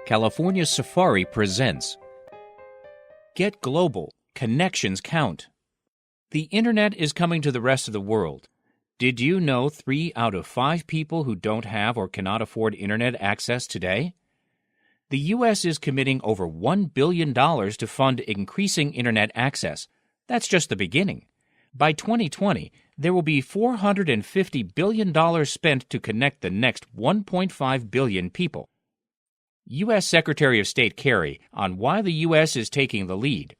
California Safari presents Get Global. Connections Count. The Internet is coming to the rest of the world. Did you know 3 out of 5 people who don't have or cannot afford Internet access today? The U.S. is committing over $1 billion to fund increasing Internet access. That's just the beginning. By 2020, there will be $450 billion spent to connect the next 1.5 billion people. U.S. Secretary of State Kerry on why the U.S. is taking the lead.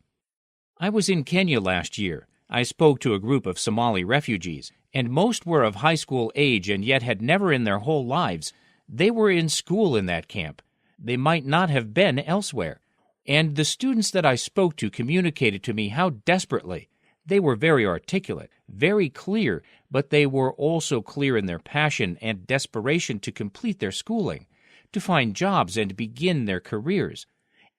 I was in Kenya last year. I spoke to a group of Somali refugees, and most were of high school age and yet had never in their whole lives. They were in school in that camp. They might not have been elsewhere. And the students that I spoke to communicated to me how desperately. They were very articulate, very clear, but they were also clear in their passion and desperation to complete their schooling, to find jobs and begin their careers.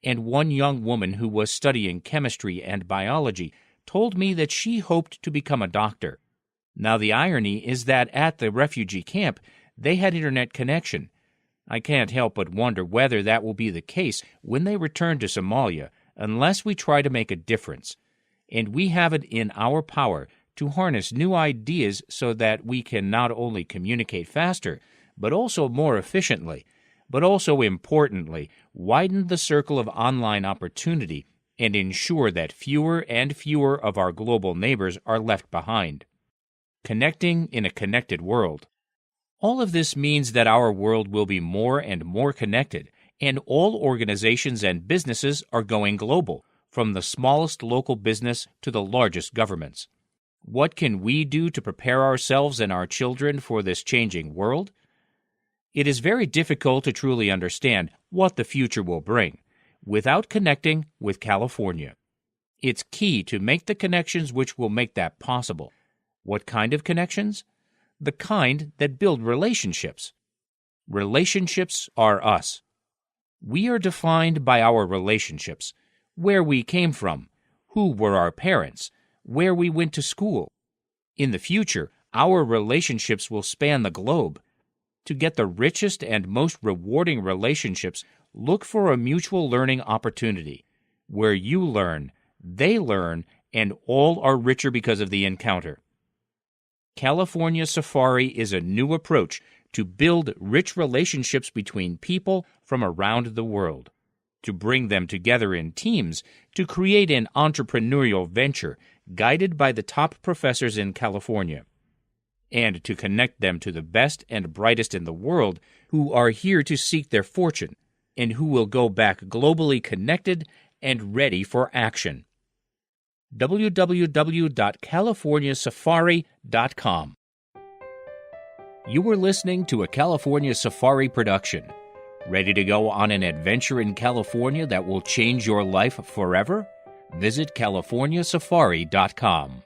And one young woman who was studying chemistry and biology told me that she hoped to become a doctor. Now the irony is that at the refugee camp, they had Internet connection. I can't help but wonder whether that will be the case when they return to Somalia, unless we try to make a difference. And we have it in our power to harness new ideas so that we can not only communicate faster, but also more efficiently, but also importantly, widen the circle of online opportunity and ensure that fewer and fewer of our global neighbors are left behind. Connecting in a connected world. All of this means that our world will be more and more connected, and all organizations and businesses are going global, from the smallest local business to the largest governments. What can we do to prepare ourselves and our children for this changing world? It is very difficult to truly understand what the future will bring without connecting with California. It's key to make the connections which will make that possible. What kind of connections? The kind that build relationships. Relationships are us. We are defined by our relationships, where we came from, who were our parents, where we went to school. In the future, our relationships will span the globe. To get the richest and most rewarding relationships, look for a mutual learning opportunity, where you learn, they learn, and all are richer because of the encounter. California Safari is a new approach to build rich relationships between people from around the world, to bring them together in teams, to create an entrepreneurial venture guided by the top professors in California, and to connect them to the best and brightest in the world who are here to seek their fortune and who will go back globally connected and ready for action. www.californiasafari.com. You were listening to a California Safari production. Ready to go on an adventure in California that will change your life forever? Visit californiasafari.com.